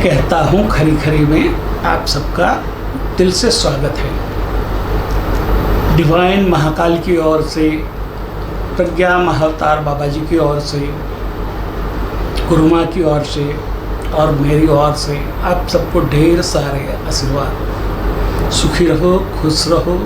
कहता हूँ खरी खरी में आप सबका दिल से स्वागत है। डिवाइन महाकाल की ओर से, प्रज्ञा महाअवतार बाबा जी की ओर से, गुरु माँ की ओर से और मेरी ओर से आप सबको ढेर सारे आशीर्वाद। सुखी रहो, खुश रहो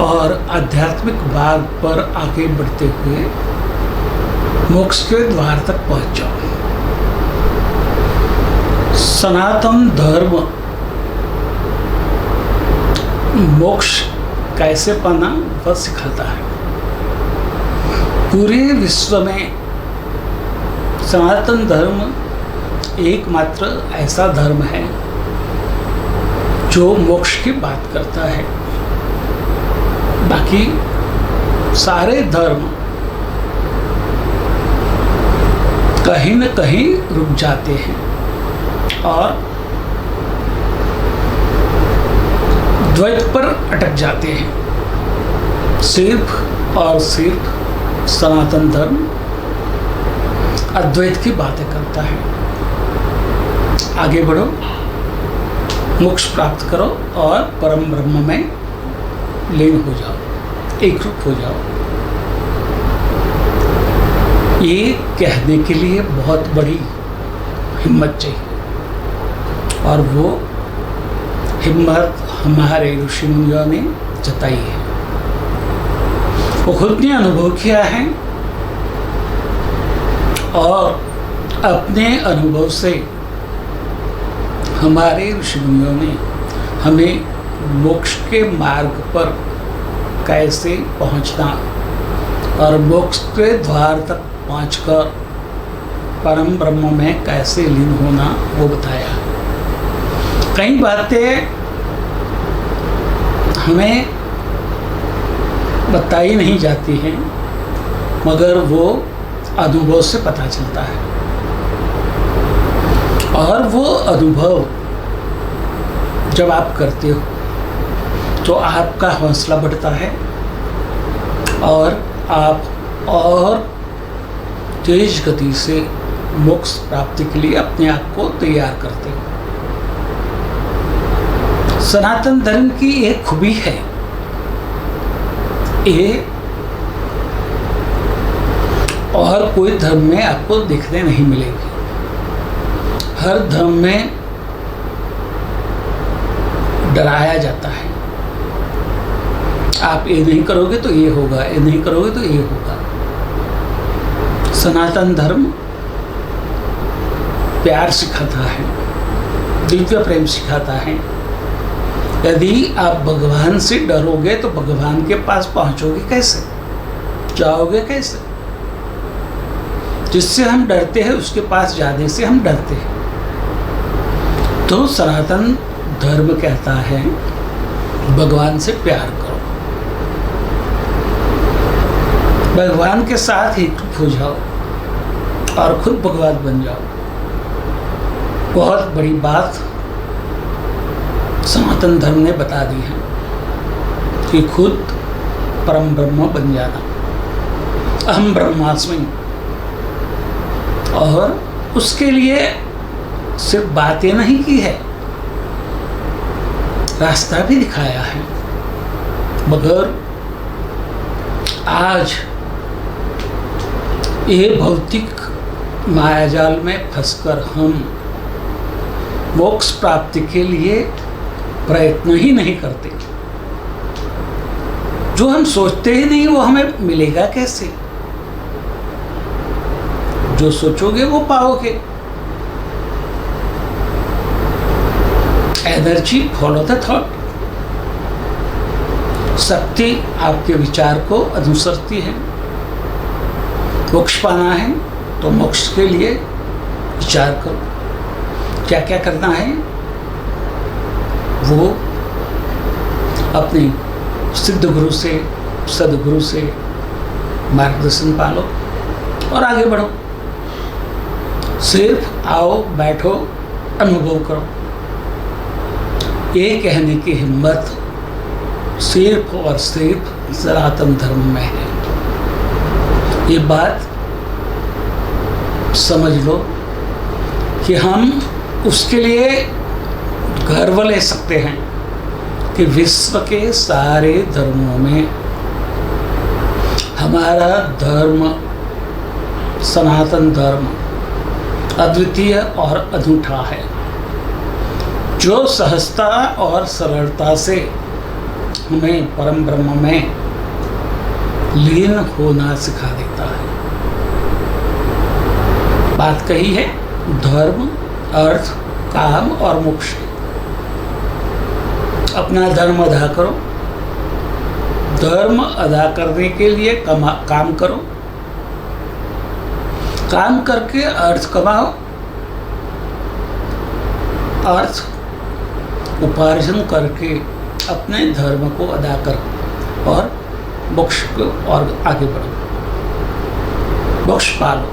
और आध्यात्मिक मार्ग पर आगे बढ़ते हुए मोक्ष के द्वार तक पहुँच जाओ। सनातन धर्म मोक्ष कैसे पाना वह सिखाता है। पूरे विश्व में सनातन धर्म एकमात्र ऐसा धर्म है जो मोक्ष की बात करता है। बाकी सारे धर्म कहीं न कहीं रुक जाते हैं और द्वैत पर अटक जाते हैं। सिर्फ और सिर्फ सनातन धर्म अद्वैत की बातें करता है। आगे बढ़ो, मोक्ष प्राप्त करो और परम ब्रह्म में लीन हो जाओ, एक रूप हो जाओ। ये कहने के लिए बहुत बड़ी हिम्मत चाहिए और वो हिम्मत हमारे ऋषि मुनियों ने जताई है। वो खुद ने अनुभव किया है और अपने अनुभव से हमारे ऋषि मुनियों ने हमें मोक्ष के मार्ग पर कैसे पहुंचना और मोक्ष के द्वार तक पहुंचकर परम ब्रह्म में कैसे लीन होना वो बताया। कई बातें हमें बताई नहीं जाती हैं मगर वो अनुभव से पता चलता है और वो अनुभव जब आप करते हो तो आपका हौसला बढ़ता है और आप और तेज गति से मोक्ष प्राप्ति के लिए अपने आप को तैयार करते हो। सनातन धर्म की एक खूबी है, ये और कोई धर्म में आपको देखने नहीं मिलेगी। हर धर्म में डराया जाता है, आप ये नहीं करोगे तो ये होगा, ये नहीं करोगे तो ये होगा। सनातन धर्म प्यार सिखाता है, दिव्य प्रेम सिखाता है। यदि आप भगवान से डरोगे तो भगवान के पास पहुंचोगे कैसे, जाओगे कैसे? जिससे हम डरते हैं उसके पास जाने से हम डरते हैं। तो सनातन धर्म कहता है भगवान से प्यार करो, भगवान के साथ एक हो जाओ और खुद भगवान बन जाओ। बहुत बड़ी बात सनातन धर्म ने बता दी है कि खुद परम ब्रह्म बन जाना, अहम ब्रह्मास्मि। और उसके लिए सिर्फ बातें नहीं की है, रास्ता भी दिखाया है। मगर आज ये भौतिक मायाजाल में फंसकर हम मोक्ष प्राप्ति के लिए प्रयत्न ही नहीं करते। जो हम सोचते ही नहीं वो हमें मिलेगा कैसे? जो सोचोगे वो पाओगे। Energy follow the thought. शक्ति आपके विचार को अनुसरती है। मोक्ष पाना है तो मोक्ष के लिए विचार करो, क्या क्या करना है वो अपने सिद्ध गुरु से, सदगुरु से मार्गदर्शन पालो और आगे बढ़ो। सिर्फ आओ, बैठो, अनुभव करो। ये कहने की हिम्मत सिर्फ और सिर्फ सनातन धर्म में है। ये बात समझ लो कि हम उसके लिए गर्व ले सकते हैं कि विश्व के सारे धर्मों में हमारा धर्म, सनातन धर्म अद्वितीय और अनूठा है, जो सहजता और सरलता से हमें परम ब्रह्म में लीन होना सिखा देता है। बात कही है धर्म, अर्थ, काम और मोक्ष। अपना धर्म अदा करो, धर्म अदा करने के लिए काम करो, काम करके अर्थ कमाओ, अर्थ उपार्जन करके अपने धर्म को अदा करो और मोक्ष को और आगे बढ़ो, मोक्ष पालो।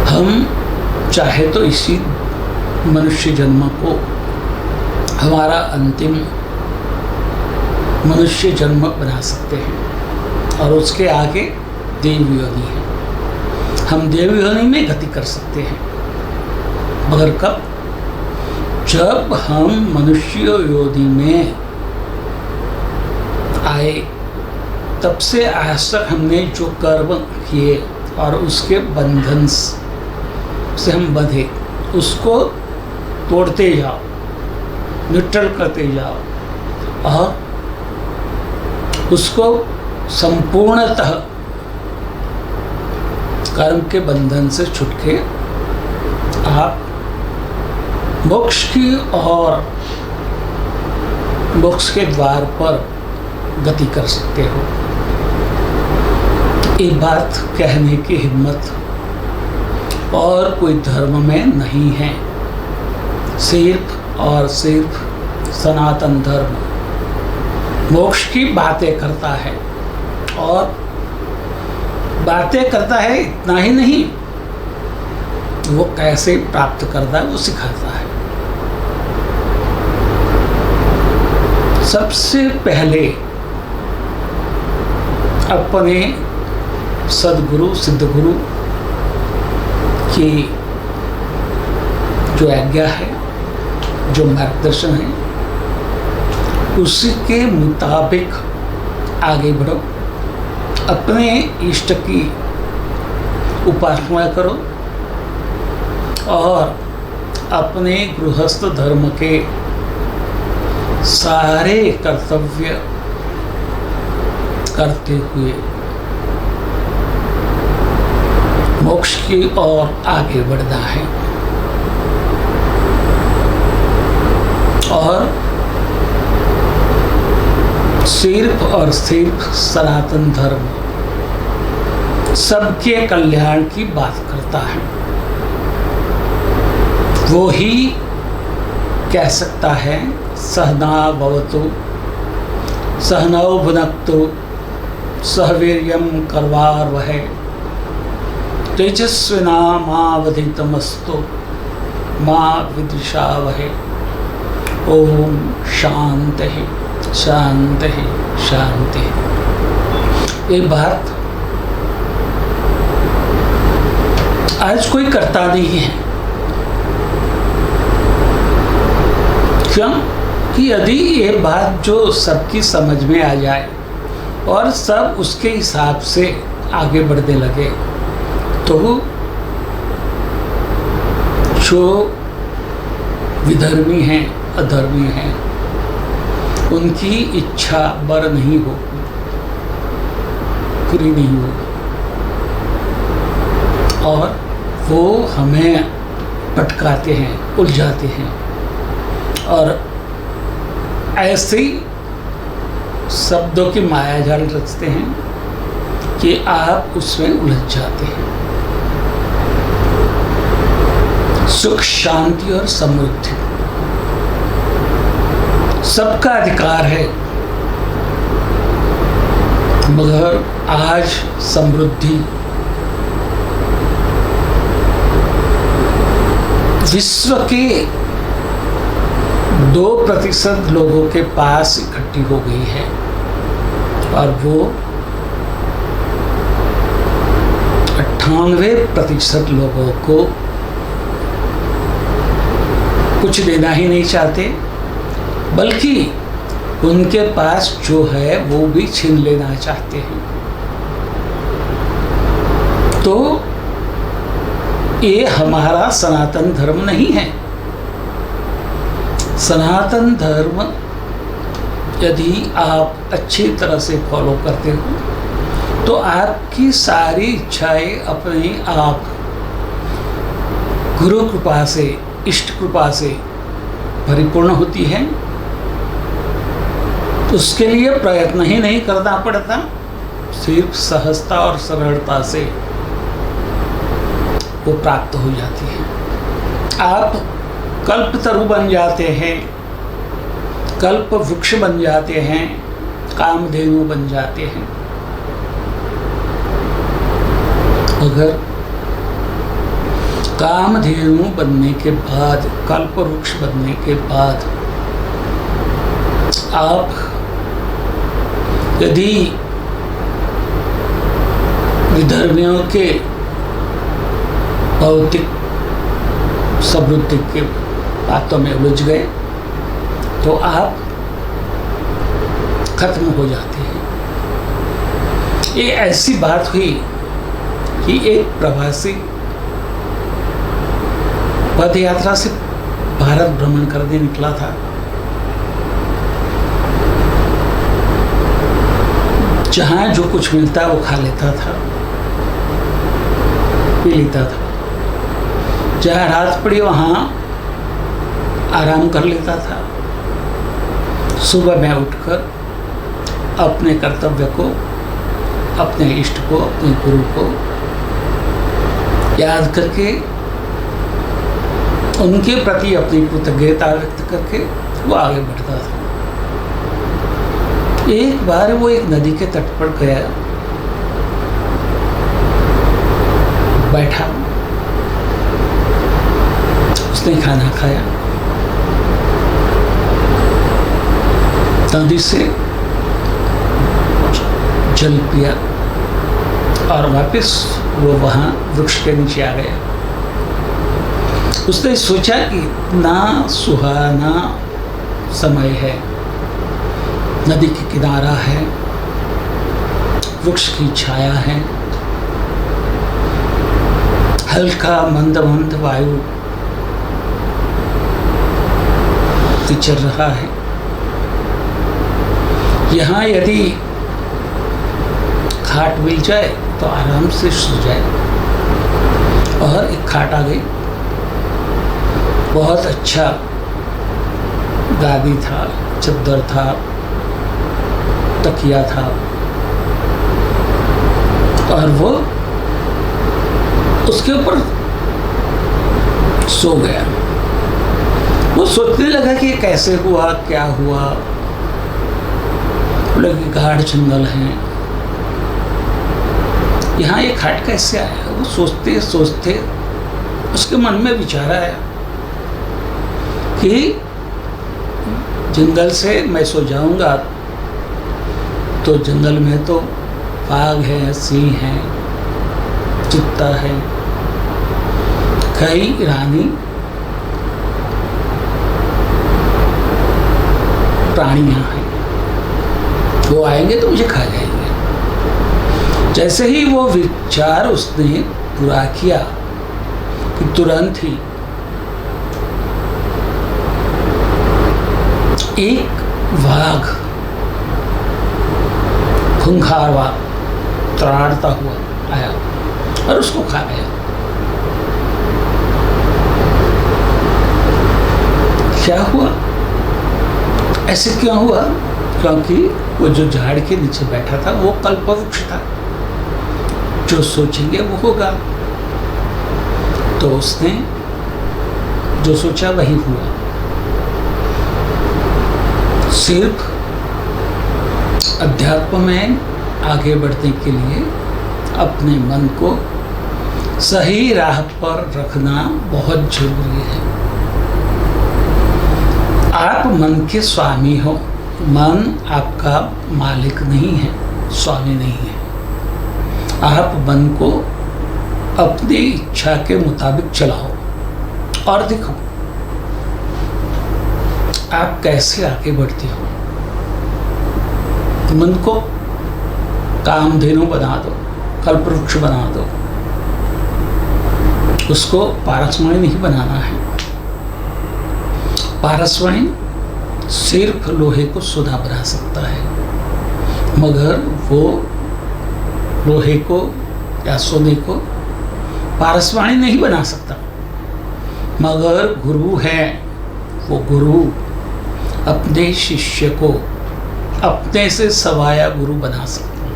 हम चाहे तो इसी मनुष्य जन्म को हमारा अंतिम मनुष्य जन्म बना सकते हैं और उसके आगे देव योनि है। हम देव योनि में गति कर सकते हैं, मगर कब? जब हम मनुष्य योनि में आए, तब से आज तक हमने जो कर्म किए और उसके बंधन से हम बंधे, उसको तोड़ते जाओ, न्यूट्रल करते जाओ और उसको संपूर्णतः कर्म के बंधन से छूट के आप मोक्ष की और मोक्ष के द्वार पर गति कर सकते हो। ये बात कहने की हिम्मत और कोई धर्म में नहीं है। सिर्फ और सिर्फ सनातन धर्म मोक्ष की बातें करता है, और बातें करता है इतना ही नहीं, वो कैसे प्राप्त करता है वो सिखाता है। सबसे पहले अपने सद्गुरु सिद्धगुरु की जो आज्ञा है, जो मार्गदर्शन है, उसी के मुताबिक आगे बढ़ो। अपने इष्ट की उपासना करो और अपने गृहस्थ धर्म के सारे कर्तव्य करते हुए मोक्ष की ओर आगे बढ़ना है। और सिर्फ और सिर्फ सनातन धर्म सबके कल्याण की बात करता है। वो ही कह सकता है सहना भवतु सहनौ भुनक्तु सह वीर्यं करवावहै तेजस्विनामावधीतमस्तु मा विद्विषावहै। ओम शांति शांति शांति। ये बात आज कोई करता नहीं है। क्यों? कि यदि ये बात जो सबकी समझ में आ जाए और सब उसके हिसाब से आगे बढ़ने लगे, तो जो विधर्मी हैं, अधर्मी हैं, उनकी इच्छा बर नहीं होगी, पूरी नहीं होगी, और वो हमें भटकाते हैं, उलझाते हैं, और ऐसे शब्दों की माया जाल रचते हैं कि आप उसमें उलझ जाते हैं। सुख, शांति और समृद्धि सबका अधिकार है, मगर आज समृद्धि विश्व के 2% लोगों के पास इकट्ठी हो गई है, और वो 98% लोगों को कुछ देना ही नहीं चाहते, बल्कि उनके पास जो है वो भी छीन लेना चाहते हैं। तो ये हमारा सनातन धर्म नहीं है। सनातन धर्म यदि आप अच्छी तरह से फॉलो करते हो तो आपकी सारी इच्छाएं अपने आप गुरु कृपा से, इष्ट कृपा से परिपूर्ण होती हैं। उसके लिए प्रयत्न ही नहीं करना पड़ता, सिर्फ सहजता और सरलता से वो प्राप्त हो जाती है। आप कल्पतरु बन जाते हैं, कल्प वृक्ष बन जाते हैं, कामधेनु बन जाते हैं। अगर कामधेनु बनने के बाद, कल्प वृक्ष बनने के बाद आप यदि विधर्मियों के भौतिक समृद्धि के बातों में उलझ गए तो आप खत्म हो जाते हैं। ये ऐसी बात हुई कि एक प्रवासी पद यात्रा से भारत भ्रमण करने निकला था। जहाँ जो कुछ मिलता वो खा लेता था, पी लेता था। जहाँ रात पड़ी वहाँ आराम कर लेता था। सुबह में उठकर अपने कर्तव्य को, अपने इष्ट को, अपने गुरु को याद करके उनके प्रति अपनी कृतज्ञता व्यक्त करके वो आगे बढ़ता था। एक बार वो एक नदी के तट पर गया, बैठा, उसने खाना खाया, नदी से जल पिया और वापस वो वहाँ वृक्ष के नीचे आ गया। उसने सोचा कि इतना सुहाना समय है, नदी के किनारा है, वृक्ष की छाया है, हल्का मंद मंद वायु चल रहा है। यहाँ यदि खाट मिल जाए तो आराम से सो जाए। और एक खाट आ गई, बहुत अच्छा गादी था, चद्दर था, तकिया था, और वो उसके ऊपर सो गया। वो सोचने लगा कि ये कैसे हुआ, क्या हुआ। बोले कि गाढ़ जंगल है, यहाँ ये खाट कैसे आया। वो सोचते सोचते उसके मन में विचार आया कि जंगल से मैं सो जाऊंगा तो जंगल में तो बाघ है, सिंह है, चित्ता है, कई रानी प्राणियां हैं, वो आएंगे तो मुझे खा जाएंगे। जैसे ही वो विचार उसने पूरा किया कि तुरंत ही एक वाघ, खूंखार वाघ त्राड़ता हुआ आया और उसको खा गया। क्या हुआ, ऐसे क्यों हुआ? क्योंकि वो जो झाड़ के नीचे बैठा था वो कल्पवृक्ष था, जो सोचेंगे वो होगा। तो उसने जो सोचा वही हुआ। सिर्फ अध्यात्म में आगे बढ़ने के लिए अपने मन को सही राह पर रखना बहुत जरूरी है। आप मन के स्वामी हो, मन आपका मालिक नहीं है, स्वामी नहीं है। आप मन को अपनी इच्छा के मुताबिक चलाओ और देखो आप कैसे आगे बढ़ती हो। मन को कामधेनु बना दो, कल्पवृक्ष बना दो, उसको पारसमणि नहीं बनाना है। पारसमणि सिर्फ लोहे को सुधा बना सकता है, मगर वो लोहे को या सोने को पारसमणि नहीं बना सकता। मगर गुरु है, वो गुरु अपने शिष्य को अपने से सवाया गुरु बना सकता है।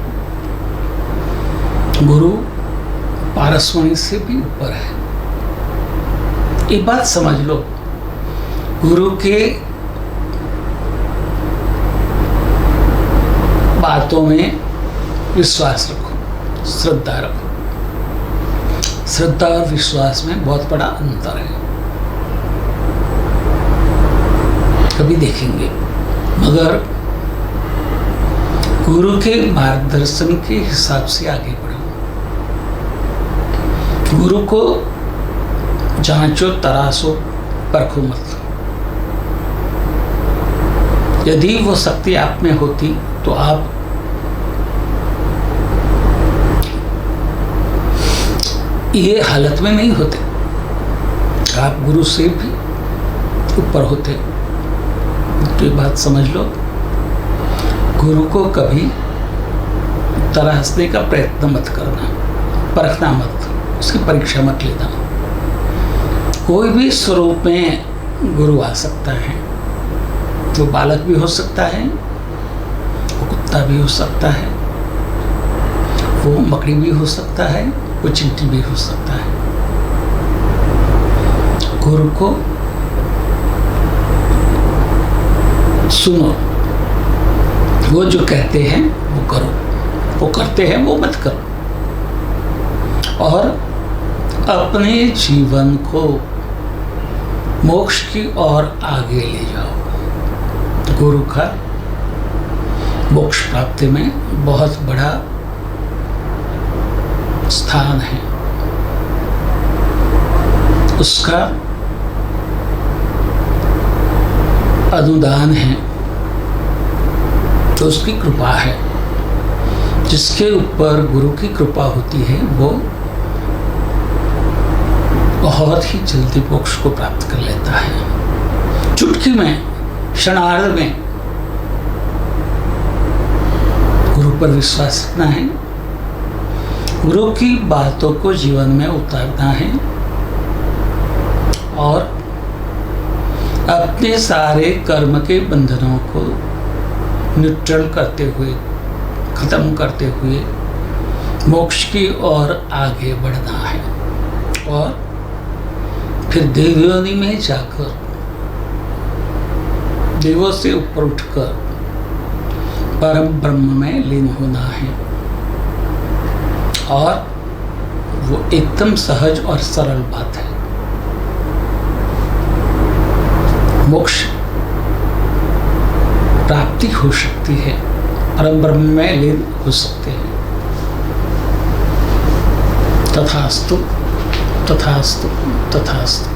गुरु पारसमणि से भी ऊपर है। एक बात समझ लो, गुरु के बातों में विश्वास रखो, श्रद्धा रखो। श्रद्धा और विश्वास में बहुत बड़ा अंतर है, कभी देखेंगे। मगर गुरु के मार्गदर्शन के हिसाब से आगे बढ़ो। गुरु को जांचो, तराशो, परखो मत। यदि वो शक्ति आप में होती तो आप ये हालत में नहीं होते, आप गुरु से भी ऊपर होते। तो ये बात समझ लो, गुरु को कभी तराशने का प्रयत्न मत करना, परखना मत, उसकी परीक्षा मत लेना। कोई भी स्वरूप में गुरु आ सकता है। वो बालक भी हो सकता है, वो कुत्ता भी हो सकता है, वो मकड़ी भी हो सकता है, वो चींटी भी हो सकता है। गुरु को सुनो, वो जो कहते हैं वो करो, वो करते हैं वो मत करो, और अपने जीवन को मोक्ष की ओर आगे ले जाओ। गुरु का मोक्ष प्राप्ति में बहुत बड़ा स्थान है, उसका अनुदान है, तो उसकी कृपा है। जिसके ऊपर गुरु की कृपा होती है वो बहुत ही जल्दी मोक्ष को प्राप्त कर लेता है। चुटकी में, क्षणार्ध में गुरु पर विश्वास रखना है, गुरु की बातों को जीवन में उतारना है, और अपने सारे कर्म के बंधनों को न्यूट्रल करते हुए, खत्म करते हुए मोक्ष की ओर आगे बढ़ना है। और फिर देवयोनि में जाकर देवों से ऊपर उठकर परम ब्रह्म में लीन होना है। और वो एकदम सहज और सरल बात है। मोक्ष प्राप्ति हो सकती है, परम ब्रह्म में लीन हो सकते हैं। तथास्तु, तथास्तु, तथास्तु।